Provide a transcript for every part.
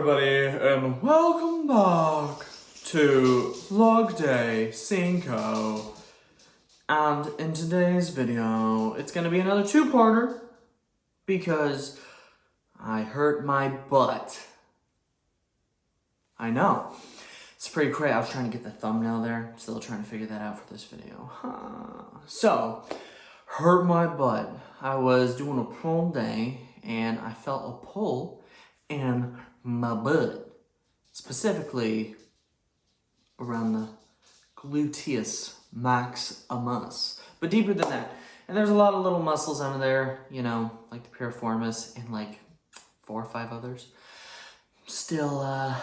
everybody, and welcome back to Vlog Day 5. And in today's video, it's gonna be another two-parter because I hurt my butt. I know. It's pretty crazy. I was trying to get the thumbnail there. Still trying to figure that out for this video. So, hurt my butt. I was doing a prom day and I felt a pull in my butt, specifically around the gluteus maximus, but deeper than that. And there's a lot of little muscles under there, you know, like the piriformis and like 4 or 5 others. Still a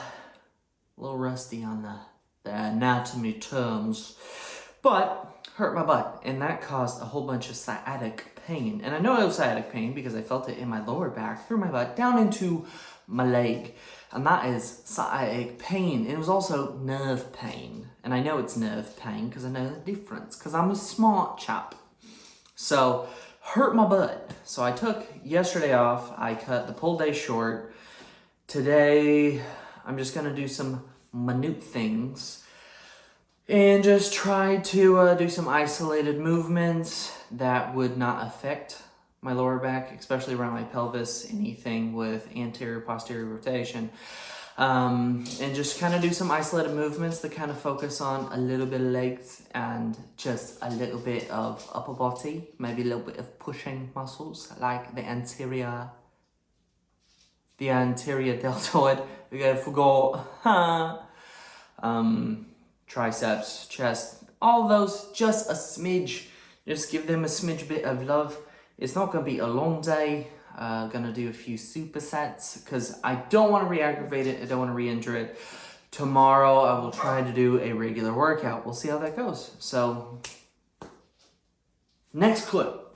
little rusty on the anatomy terms, but hurt my butt, and that caused a whole bunch of sciatic pain. And I know it was sciatic pain because I felt it in my lower back, through my butt, down into my leg. And that is sciatic pain. It was also nerve pain. And I know it's nerve pain because I know the difference, because I'm a smart chap. So, hurt my butt. So I took yesterday off. I cut the pull day short. Today, I'm just going to do some minute things and just try to do some isolated movements that would not affect my lower back, especially around my pelvis, anything with anterior, posterior rotation. And just kind of do some isolated movements that kind of focus on a little bit of legs and just a little bit of upper body, maybe a little bit of pushing muscles like the anterior deltoid. I forgot. Triceps, chest, all those, just a smidge. Just give them a smidge bit of love. It's not going to be a long day. Gonna do a few supersets because I don't want to re-aggravate it. I don't want to re-injure it. Tomorrow I will try to do a regular workout. We'll see how that goes. So, next clip.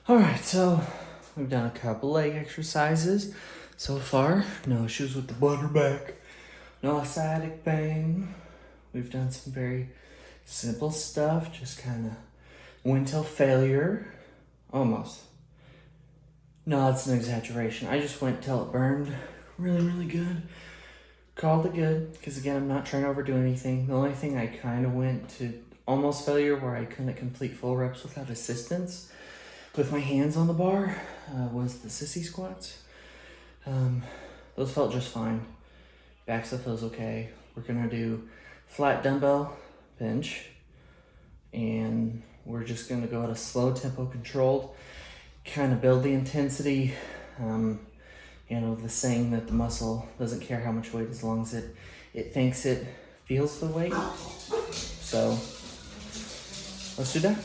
Alright, so we've done a couple leg exercises so far. No issues with the butt back, no sciatic pain. We've done some very simple stuff, just kind of went till failure, almost. No, that's an exaggeration. I just went till it burned really good. Called it good, because again, I'm not trying to overdo anything. The only thing I kind of went to almost failure where I couldn't complete full reps without assistance with my hands on the bar was the sissy squats. Those felt just fine. Back stuff feels okay. We're gonna do flat dumbbell bench, and we're just gonna go at a slow tempo, controlled, kind of build the intensity. You know, the saying that the muscle doesn't care how much weight as long as it thinks it feels the weight. So let's do that.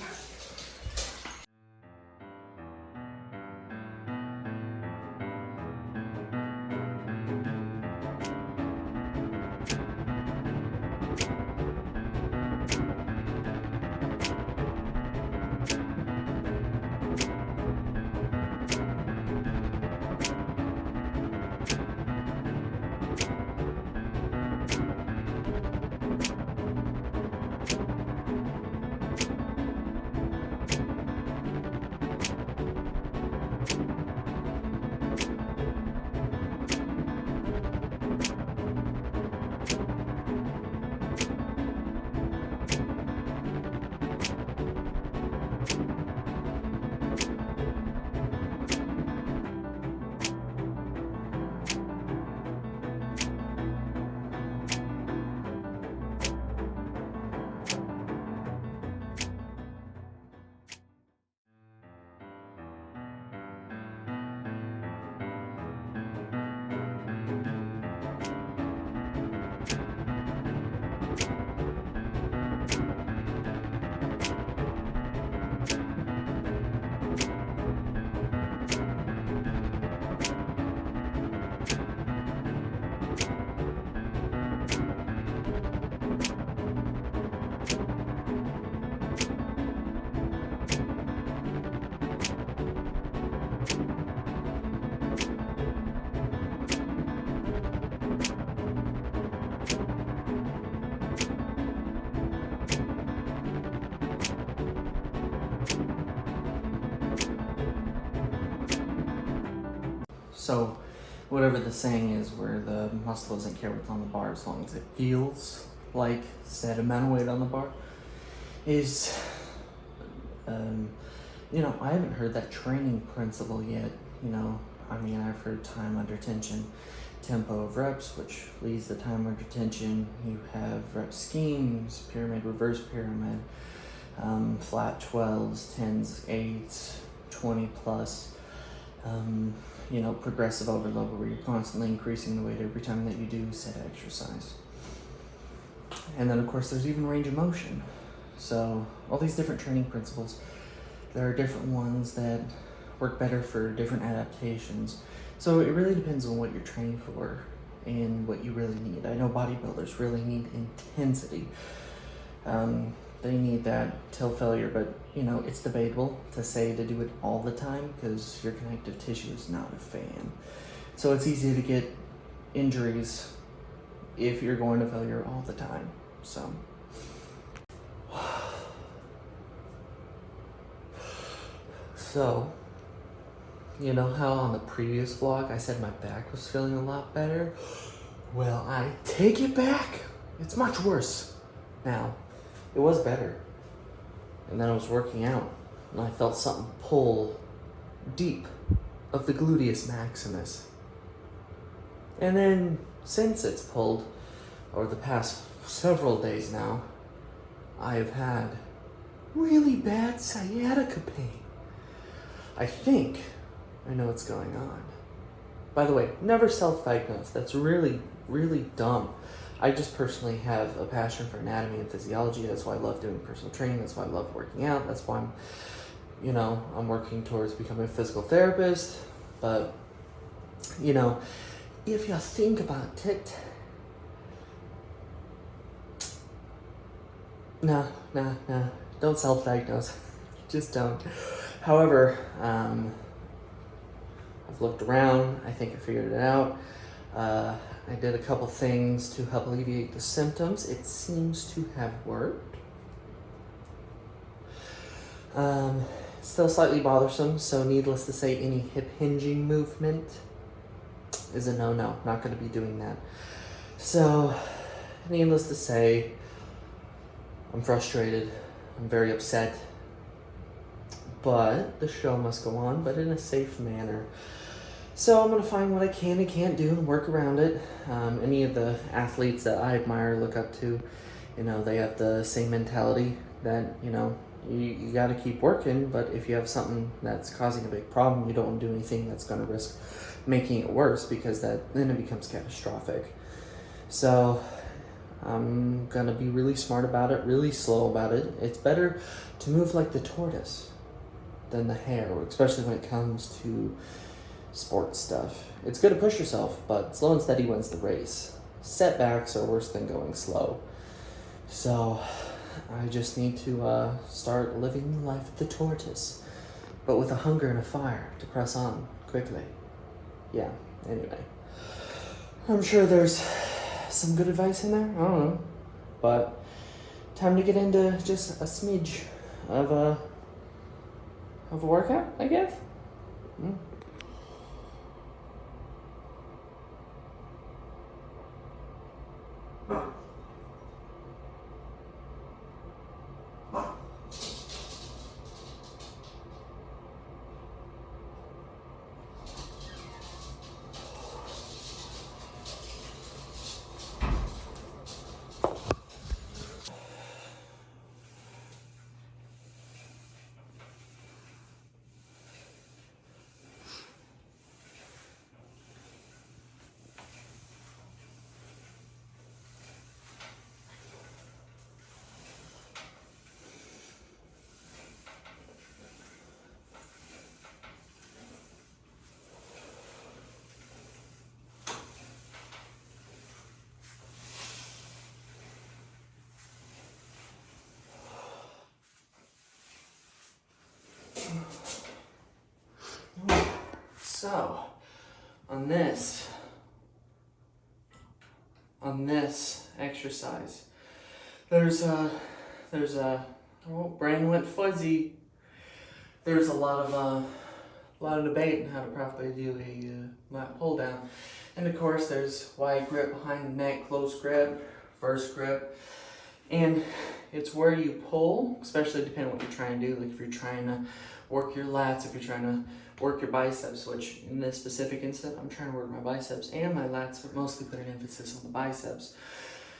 So, whatever the saying is, where the muscle doesn't care what's on the bar as long as it feels like said amount of weight on the bar, is, you know, I haven't heard that training principle yet. You know, I mean, I've heard time under tension, tempo of reps, which leads to time under tension. You have rep schemes, pyramid, reverse pyramid, flat 12s, 10s, 8s, 20 plus. You know, progressive overload, where you're constantly increasing the weight every time that you do said exercise. And then of course there's even range of motion. So all these different training principles, there are different ones that work better for different adaptations. So it really depends on what you're training for and what you really need. I know bodybuilders really need intensity. They need that till failure, but you know, it's debatable to say to do it all the time because your connective tissue is not a fan. So it's easy to get injuries if you're going to failure all the time. So, you know how on the previous vlog I said my back was feeling a lot better? Well, I take it back. It's much worse now. It was better. And then I was working out and I felt something pull deep of the gluteus maximus. And then since it's pulled, over the past several days now, I have had really bad sciatica pain. I think I know what's going on. By the way, never self-diagnose. That's really, really dumb. I just personally have a passion for anatomy and physiology. That's why I love doing personal training. That's why I love working out. That's why I'm working towards becoming a physical therapist. But, you know, if you think about it, no, don't self-diagnose. Just don't. However, I've looked around. I think I figured it out. I did a couple things to help alleviate the symptoms. It seems to have worked. Still slightly bothersome, so needless to say, any hip hinging movement is a no-no. Not going to be doing that. So, needless to say, I'm frustrated. I'm very upset. But the show must go on, but in a safe manner. So I'm going to find what I can and can't do and work around it. Any of the athletes that I admire, look up to, you know, they have the same mentality that, you know, you got to keep working, but if you have something that's causing a big problem, you don't want to do anything that's going to risk making it worse, because then it becomes catastrophic. So I'm going to be really smart about it, really slow about it. It's better to move like the tortoise than the hare, especially when it comes to sports stuff. It's good to push yourself, but slow and steady wins the race. Setbacks are worse than going slow. So I just need to start living life of the tortoise, but with a hunger and a fire to press on quickly. Yeah, anyway. I'm sure there's some good advice in there, I don't know. But time to get into just a smidge of a workout, I guess. So, on this exercise, there's a brain went fuzzy. There's a lot of debate on how to properly do a lat pull down, and of course there's wide grip behind the neck, close grip, first grip, and it's where you pull, especially depending on what you're trying to do. Like if you're trying to work your lats, if you're trying to work your biceps, which in this specific instance, I'm trying to work my biceps and my lats, but mostly put an emphasis on the biceps.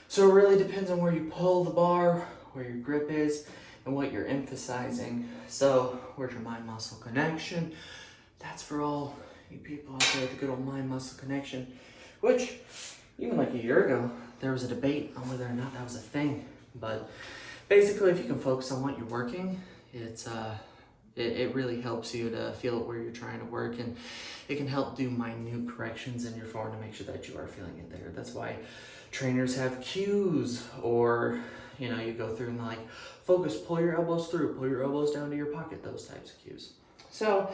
So it really depends on where you pull the bar, where your grip is, and what you're emphasizing. So where's your mind-muscle connection? That's for all you people out there with the good old mind-muscle connection, which even like a year ago, there was a debate on whether or not that was a thing. But basically, if you can focus on what you're working, it really helps you to feel it where you're trying to work, and it can help do minute corrections in your form to make sure that you are feeling it there. That's why trainers have cues, or you go through and like, focus, pull your elbows through, pull your elbows down to your pocket, those types of cues. So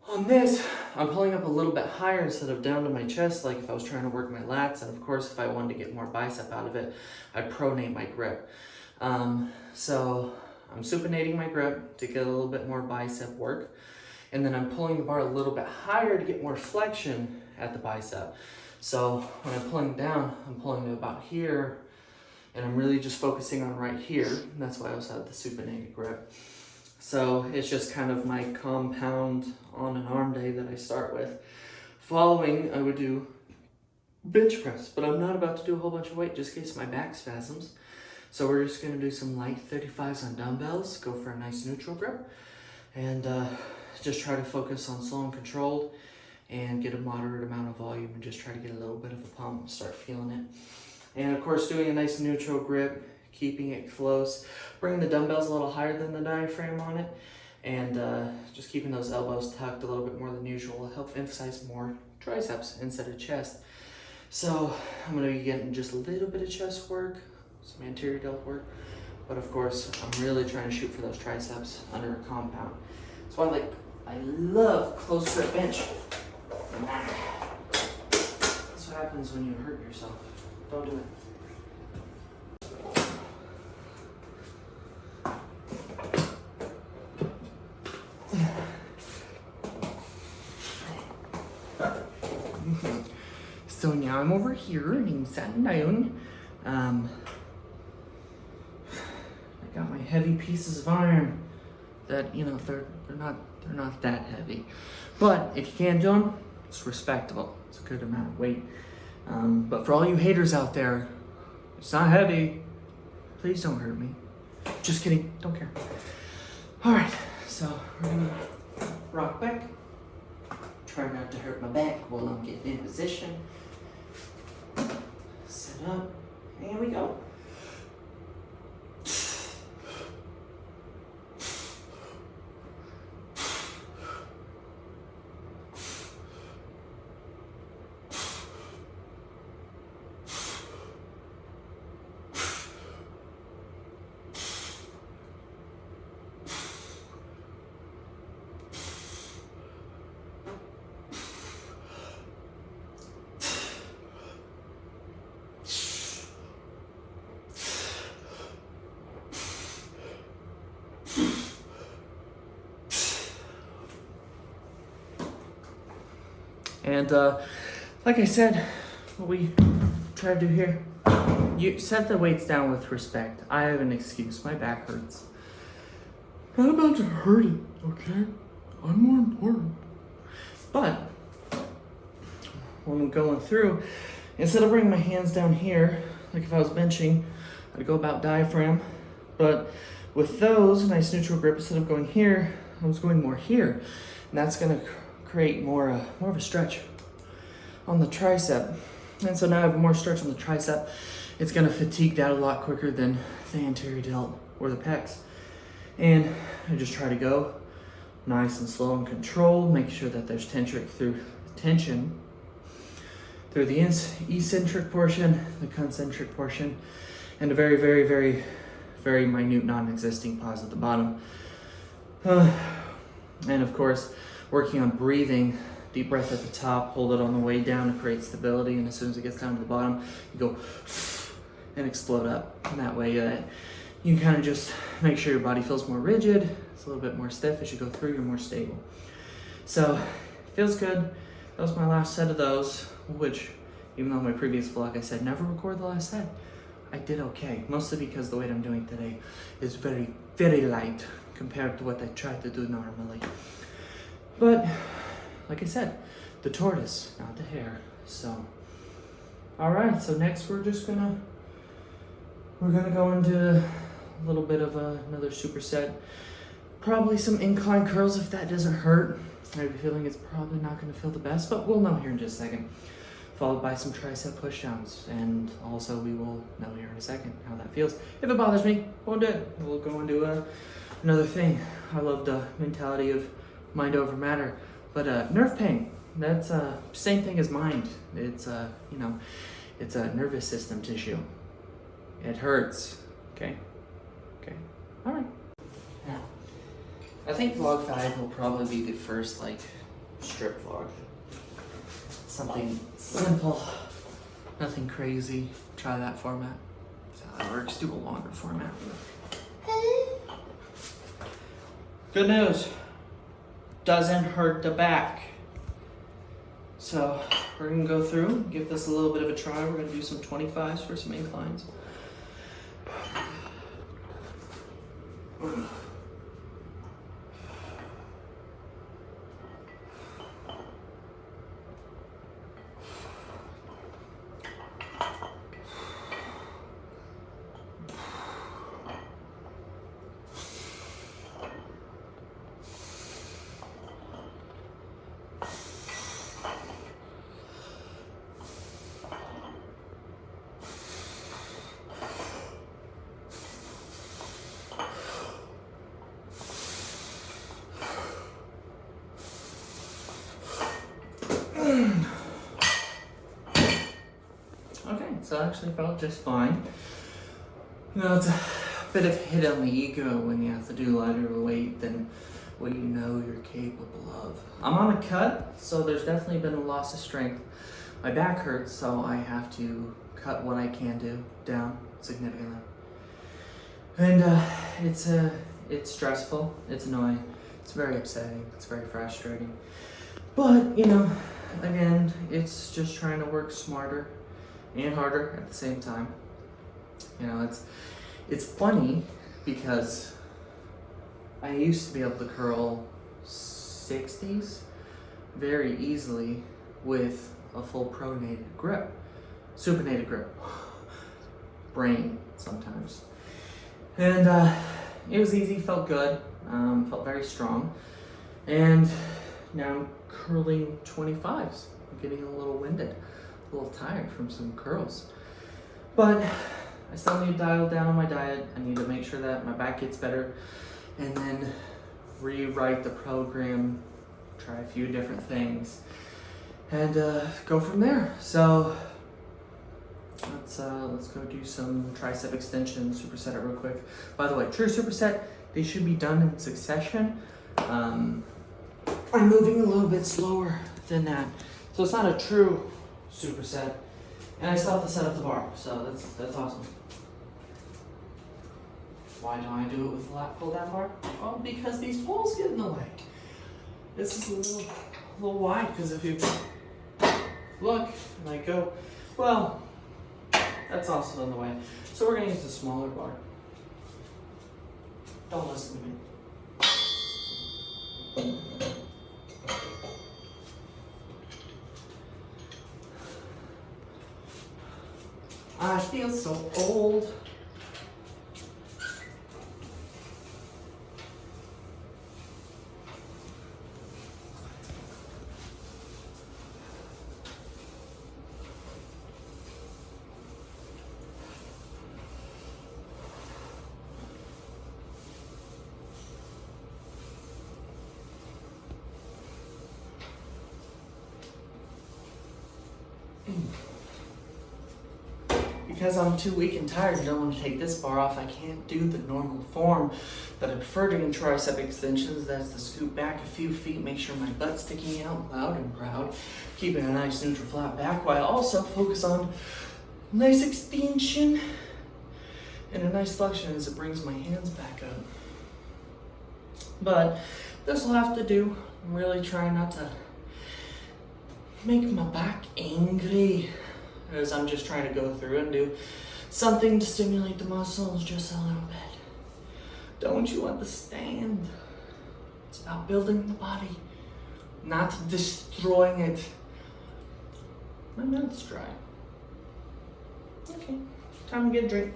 on this, I'm pulling up a little bit higher instead of down to my chest, like if I was trying to work my lats, and of course if I wanted to get more bicep out of it, I'd pronate my grip. So I'm supinating my grip to get a little bit more bicep work, and then I'm pulling the bar a little bit higher to get more flexion at the bicep. So when I'm pulling down, I'm pulling to about here, and I'm really just focusing on right here. And that's why I also have the supinated grip. So it's just kind of my compound on an arm day that I start with. Following, I would do bench press, but I'm not about to do a whole bunch of weight just in case my back spasms. So we're just gonna do some light 35s on dumbbells, go for a nice neutral grip, and just try to focus on slow and controlled and get a moderate amount of volume and just try to get a little bit of a pump, start feeling it. And of course, doing a nice neutral grip, keeping it close, bringing the dumbbells a little higher than the diaphragm on it, and just keeping those elbows tucked a little bit more than usual will help emphasize more triceps instead of chest. So I'm gonna be getting just a little bit of chest work, some anterior delt work, but of course I'm really trying to shoot for those triceps under a compound. So I love close grip bench. That's what happens when you hurt yourself. Don't do it. So now I'm over here and I'm sitting down. I got my heavy pieces of iron that, they're not that heavy. But if you can't do them, it's respectable. It's a good amount of weight. But for all you haters out there, it's not heavy. Please don't hurt me. Just kidding, don't care. All right, so we're gonna rock back. Try not to hurt my back while I'm getting in position. Set up, and here we go. And like I said, what we try to do here, you set the weights down with respect. I have an excuse, my back hurts. Not about to hurt it, okay? I'm more important. But when I'm going through, instead of bringing my hands down here, like if I was benching, I'd go about diaphragm. But with those, nice neutral grip, instead of going here, I was going more here. And that's gonna create more of a stretch on the tricep. And so now I have more stretch on the tricep. It's gonna fatigue that a lot quicker than the anterior delt or the pecs. And I just try to go nice and slow and controlled, make sure that there's tension through the eccentric portion, the concentric portion, and a very, very, very, very minute non-existing pause at the bottom. And of course, working on breathing, deep breath at the top, hold it on the way down to create stability, and as soon as it gets down to the bottom, you go and explode up. And that way you can kind of just make sure your body feels more rigid, it's a little bit more stiff. As you go through, you're more stable. So, feels good. That was my last set of those, which, even though my previous vlog I said never record the last set, I did okay. Mostly because the weight I'm doing today is very, very light compared to what I try to do normally. But, like I said, the tortoise, not the hare. So, all right, so next we're gonna go into a little bit of another superset. Probably some incline curls if that doesn't hurt. I have a feeling it's probably not gonna feel the best, but we'll know here in just a second. Followed by some tricep pushdowns, and also we will know here in a second how that feels. If it bothers me, won't do it. We'll go and do another thing. I love the mentality of mind over matter, but nerve pain, that's same thing as mind. It's it's a nervous system tissue. It hurts. Okay, all right. Yeah. I think vlog 5 will probably be the first like strip vlog. Something simple, nothing crazy. Try that format. See how that works. Do a longer format. Good news. Doesn't hurt the back. So we're gonna go through, give this a little bit of a try. We're gonna do some 25s for some inclines. Okay, so it actually felt just fine. You know, it's a bit of hit on the ego when you have to do lighter weight than what you know you're capable of. I'm on a cut, so there's definitely been a loss of strength. My back hurts, so I have to cut what I can do down significantly. And it's stressful, it's annoying, it's very upsetting, it's very frustrating. But, you know, again, it's just trying to work smarter and harder at the same time. You know, it's funny because I used to be able to curl 60s very easily with a full pronated grip, supinated grip, brain sometimes. And it was easy, felt good, Felt very strong. And now I'm curling 25s. I'm getting a little winded, a little tired from some curls. But I still need to dial down on my diet. I need to make sure that my back gets better and then rewrite the program, try a few different things, and go from there. So let's go do some tricep extensions, superset it real quick. By the way, true superset, they should be done in succession. I'm moving a little bit slower than that. So it's not a true superset. And I still have to set up the bar, so that's awesome. Why don't I do it with the lat pull down bar? Well, because these poles get in the way. This is a little wide, because if you look and I go, well, that's also in the way. So we're gonna use the smaller bar. Don't listen to me. I feel so old. Because I'm too weak and tired and don't want to take this bar off, I can't do the normal form that I prefer doing tricep extensions. That's to scoot back a few feet, make sure my butt's sticking out loud and proud, keeping a nice neutral flat back while I also focus on nice extension and a nice flexion as it brings my hands back up. But this will have to do. I'm really trying not to make my back angry, as I'm just trying to go through and do something to stimulate the muscles just a little bit. Don't you understand? It's about building the body, not destroying it. My mouth's dry. Okay, time to get a drink.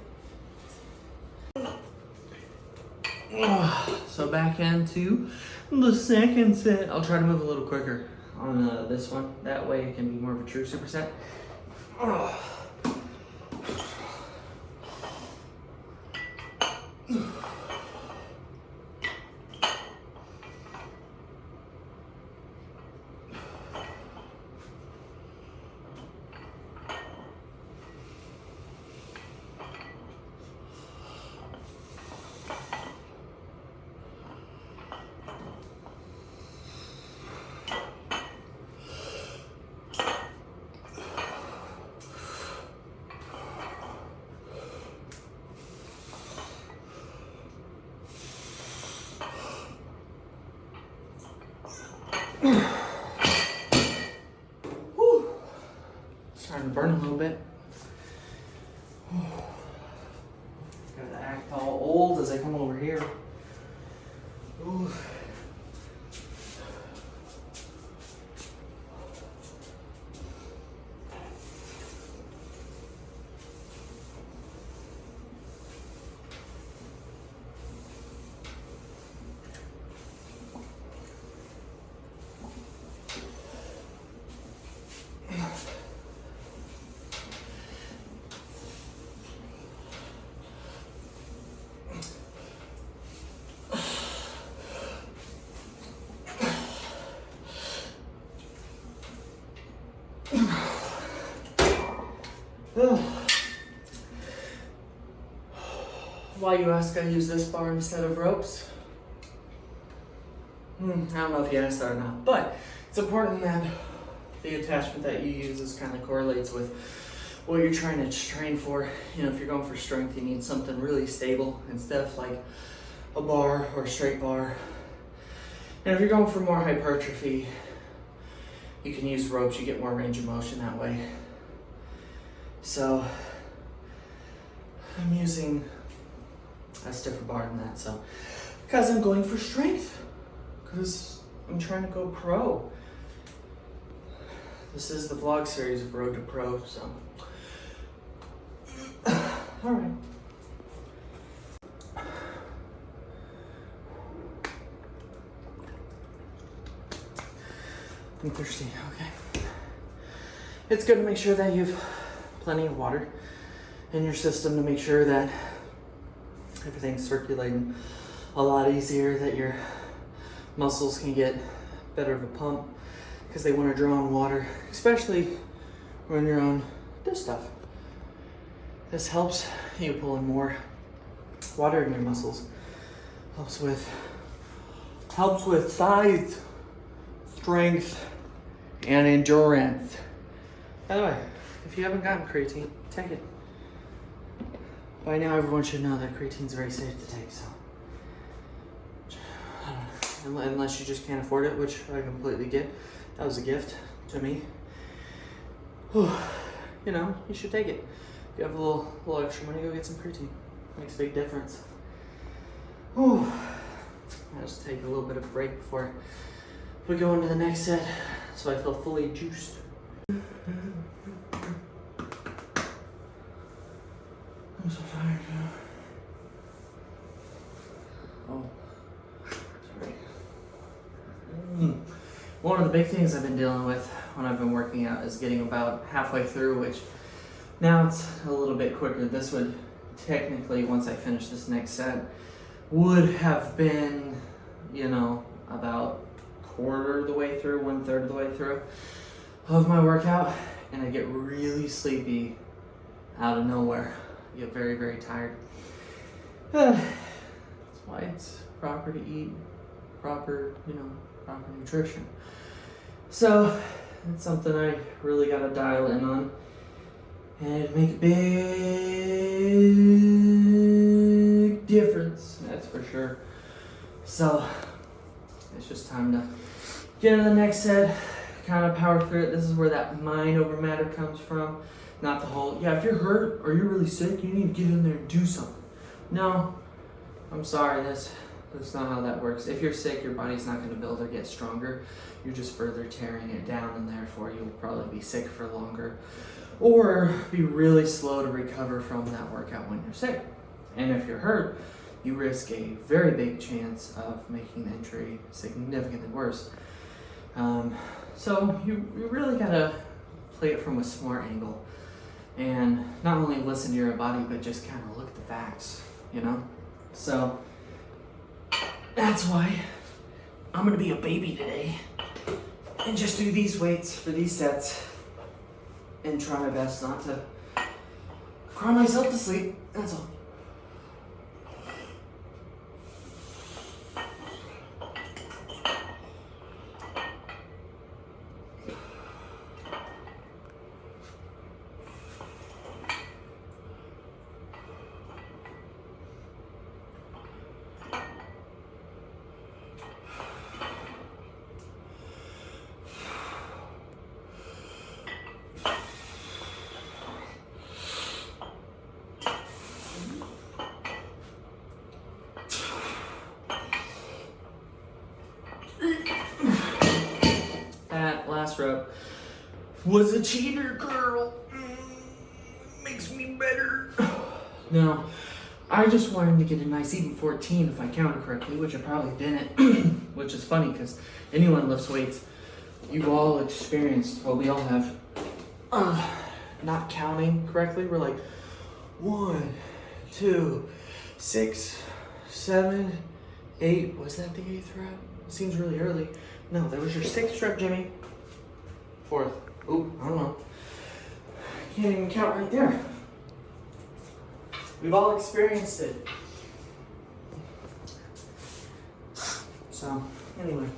So back into the second set. I'll try to move a little quicker on this one. That way it can be more of a true superset. Starting to burn a little bit. Gotta act all old as I come over here. Ooh. Why, you ask, I use this bar instead of ropes? I don't know if you asked that or not, but it's important that the attachment that you use is kind of correlates with what you're trying to train for. You know, if you're going for strength, you need something really stable and stiff, like a bar or a straight bar. And if you're going for more hypertrophy, you can use ropes. You get more range of motion that way. So I'm using a stiffer bar than that. So because I'm going for strength, because I'm trying to go pro. This is the vlog series of Road to Pro, so. All right. I'm thirsty, okay. It's good to make sure that you have plenty of water in your system to make sure that everything's circulating a lot easier, that your muscles can get better of a pump because they want to draw on water, especially when you're on this stuff. This helps you pull in more water in your muscles. Helps with size, strength, and endurance. By the way, if you haven't gotten creatine, take it. By now, everyone should know that creatine is very safe to take, so. Unless you just can't afford it, which I completely get. That was a gift to me. You know, you should take it. If you have a little extra money, go get some creatine. Makes a big difference. I'll just take a little bit of a break before we go into the next set, so I feel fully juiced. I'm so tired now. Oh, sorry. One of the big things I've been dealing with when I've been working out is getting about halfway through, which now it's a little bit quicker. This would technically, once I finish this next set, would have been, you know, about quarter of the way through, 1/3 of the way through of my workout, and I get really sleepy out of nowhere. I get very, very tired. That's why it's proper to eat proper nutrition. So it's something I really got to dial in on and make a big difference, that's for sure. So it's just time to get into the next set, kind of power through it. This is where that mind over matter comes from. Not the whole, yeah, if you're hurt or you're really sick, you need to get in there and do something. No, I'm sorry, that's not how that works. If you're sick, your body's not going to build or get stronger. You're just further tearing it down, and therefore you'll probably be sick for longer or be really slow to recover from that workout when you're sick. And if you're hurt, you risk a very big chance of making the injury significantly worse. So you really got to play it from a smart angle and not only listen to your body, but just kind of look at the facts, you know? So that's why I'm gonna be a baby today and just do these weights for these sets and try my best not to cry myself to sleep, that's all. That last rep was a cheater, girl. Makes me better. Now, I just wanted to get a nice even 14 if I counted correctly, which I probably didn't, which is funny because anyone lifts weights, you've all experienced, well, we all have, not counting correctly. We're like 1, 2, 6, 7, 8. Was that the 8th rep? Seems really early. No, that was your 6th rep, Jimmy. 4th. Ooh, I don't know. Can't even count right there. We've all experienced it. So, anyway.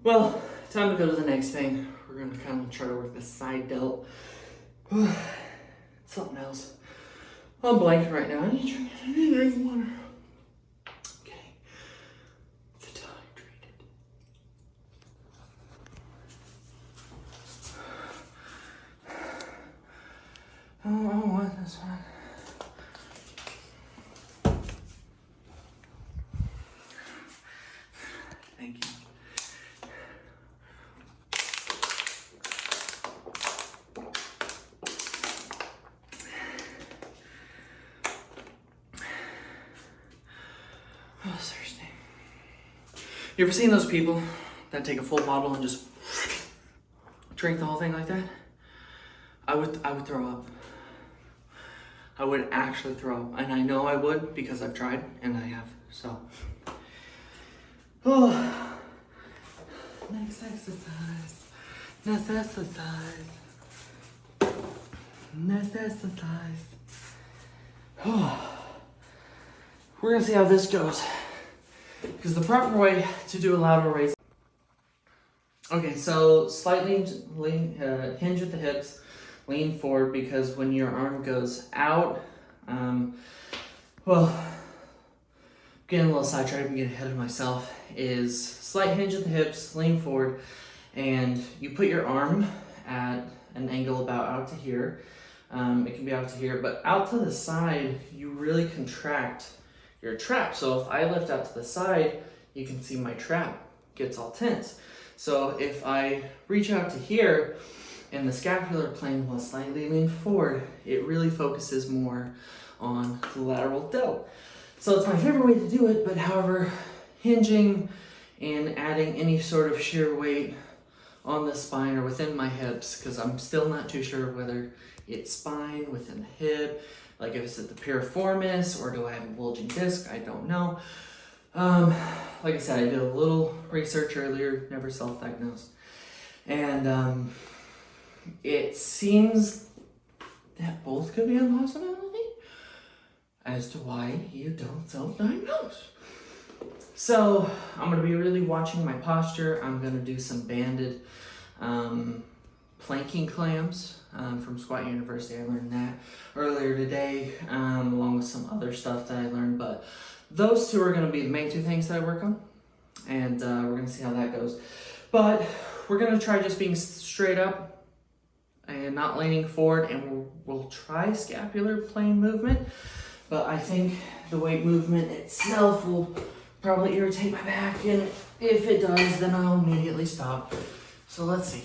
Well, time to go to the next thing. We're gonna kind of try to work the side delt. Something else. I'm blanking right now. I need to drink water. Okay. It's dehydrated. Oh, what this one? Thank you. Oh, Thursday. You ever seen those people that take a full bottle and just drink the whole thing like that? I would throw up. I would actually throw up. And I know I would because I've tried and I have. So. Oh. Next exercise. Next exercise. Next exercise. Oh. We're gonna see how this goes. Because the proper way to do a lateral raise. Okay, so slightly hinge at the hips, lean forward, because when your arm goes out, well, getting a little sidetracked and getting ahead of myself, is slight hinge at the hips, lean forward, and you put your arm at an angle about out to here. It can be out to here, but out to the side, you really contract your trap. So if I lift out to the side, you can see my trap gets all tense. So if I reach out to here and the scapular plane will slightly lean forward, it really focuses more on the lateral delt. So it's my favorite way to do it, but however, hinging and adding any sort of shear weight on the spine or within my hips, because I'm still not too sure whether it's spine, within the hip, like if it's at the piriformis, or do I have a bulging disc? I don't know. Like I said, I did a little research earlier, never self-diagnosed. And it seems that both could be a possibility as to why you don't self-diagnose. So I'm gonna be really watching my posture. I'm gonna do some banded planking clamps from Squat University. I learned that earlier today, along with some other stuff that I learned, but those two are gonna be the main two things that I work on, and we're gonna see how that goes. But we're gonna try just being straight up and not leaning forward, and we'll try scapular plane movement, but I think the weight movement itself will probably irritate my back, and if it does, then I'll immediately stop. So let's see.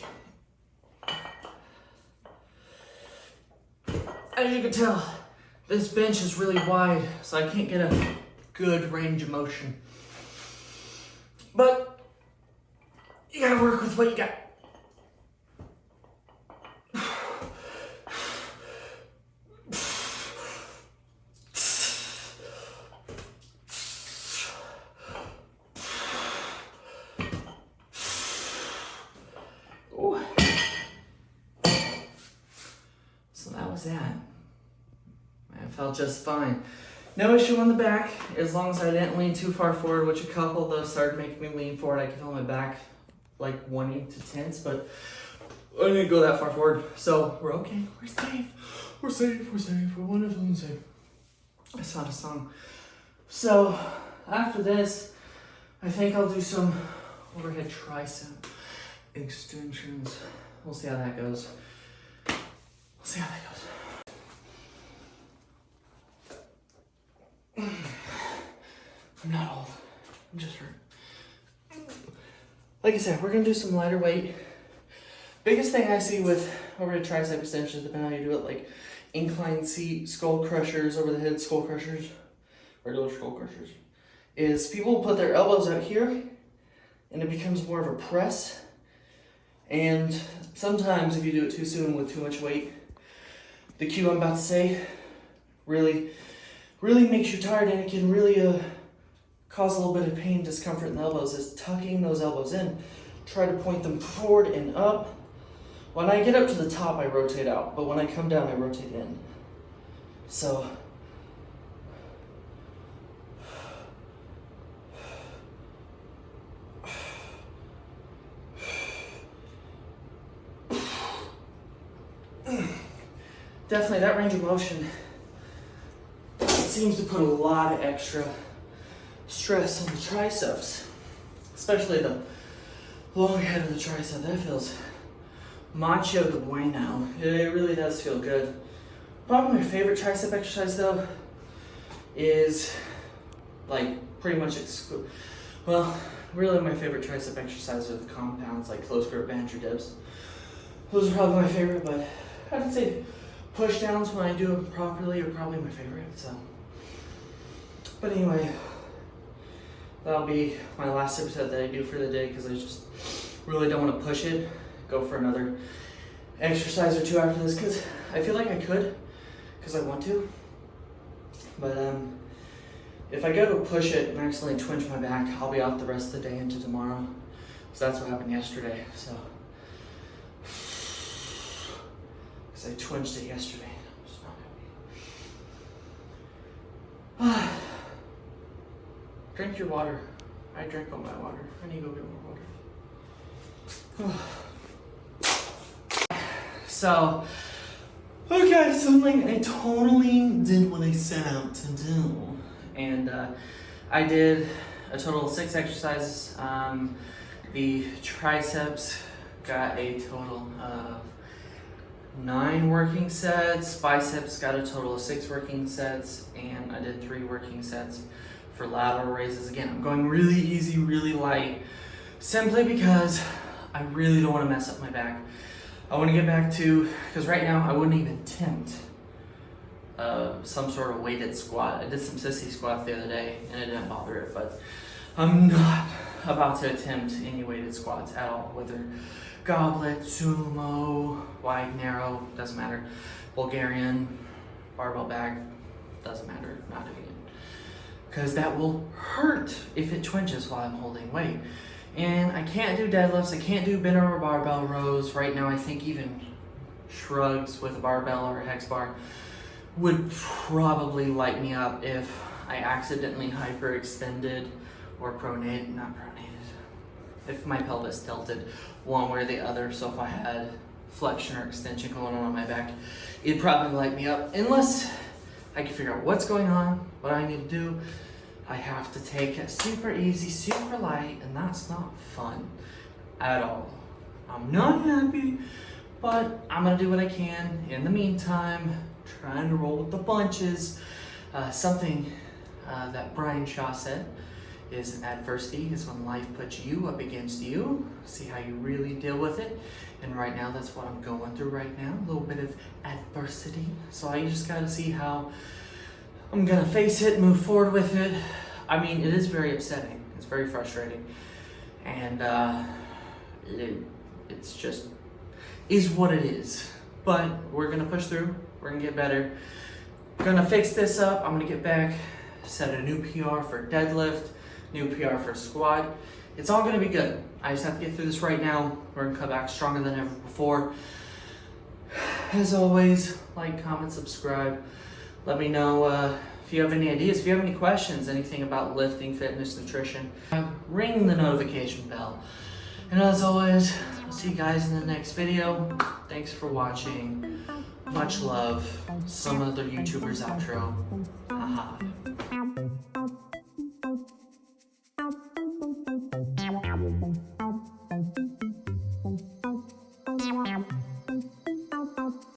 As you can tell, this bench is really wide, so I can't get a good range of motion. But you gotta work with what you got. So that was that. I felt just fine. No issue on the back, as long as I didn't lean too far forward, which a couple of those started making me lean forward. I could feel my back like wanting to tense, but I didn't go that far forward. So we're okay, we're safe. We're safe, we're safe, we're wonderful and safe. That's not a song. So after this, I think I'll do some overhead tricep extensions. We'll see how that goes. We'll see how that goes. I'm not old, I'm just hurt. Like I said, we're gonna do some lighter weight. Biggest thing I see with overhead tricep extensions, depending on how you do it, like incline seat, skull crushers, over the head skull crushers, regular skull crushers, is people put their elbows out here and it becomes more of a press. And sometimes if you do it too soon with too much weight, the cue I'm about to say really makes you tired, and it can really cause a little bit of pain, discomfort in the elbows, is tucking those elbows in. Try to point them forward and up. When I get up to the top, I rotate out, but when I come down, I rotate in. So, definitely that range of motion seems to put a lot of extra stress on the triceps, especially the long head of the tricep. That feels macho de bueno. It really does feel good. Probably my favorite tricep exercise though is like pretty much well, really my favorite tricep exercise are the compounds like close grip bench or dips. Those are probably my favorite, but I'd say push downs when I do them properly are probably my favorite. So, but anyway, that'll be my last superset that I do for the day because I just really don't want to push it. Go for another exercise or two after this because I feel like I could because I want to. But if I go to push it and accidentally twinge my back, I'll be out the rest of the day into tomorrow. So that's what happened yesterday. So, because I twinged it yesterday. I was not happy. Drink your water. I drank all my water. I need to go get more water. So, okay, something I totally did what I set out to do. And I did a total of 6 exercises. The triceps got a total of 9 working sets. Biceps got a total of 6 working sets. And I did 3 working sets for lateral raises. Again, I'm going really easy, really light, simply because I really don't want to mess up my back. I want to get back to, because right now I wouldn't even attempt some sort of weighted squat. I did some sissy squats the other day and it didn't bother it, but I'm not about to attempt any weighted squats at all, whether goblet, sumo, wide, narrow, doesn't matter, Bulgarian, barbell bag, doesn't matter, not doing it. Because that will hurt if it twinges while I'm holding weight. And I can't do deadlifts, I can't do bent over barbell rows. Right now I think even shrugs with a barbell or a hex bar would probably light me up if I accidentally hyperextended or pronated, not pronated, if my pelvis tilted one way or the other. So if I had flexion or extension going on my back, it'd probably light me up. Unless I can figure out what's going on, what I need to do. I have to take it super easy, super light, and that's not fun at all. I'm not happy, but I'm gonna do what I can. In the meantime, trying to roll with the punches. Something that Brian Shaw said is adversity is when life puts you up against you. See how you really deal with it. And right now, that's what I'm going through right now. A little bit of adversity. So I just gotta see how I'm gonna face it, move forward with it. I mean, it is very upsetting. It's very frustrating. And it's just, is what it is. But we're gonna push through. We're gonna get better. Gonna fix this up. I'm gonna get back, set a new PR for deadlift, new PR for squat. It's all gonna be good. I just have to get through this right now. We're gonna come back stronger than ever before. As always, like, comment, subscribe. Let me know if you have any ideas, if you have any questions, anything about lifting, fitness, nutrition. Ring the notification bell. And as always, I'll see you guys in the next video. Thanks for watching. Much love. Some other YouTubers outro. Haha.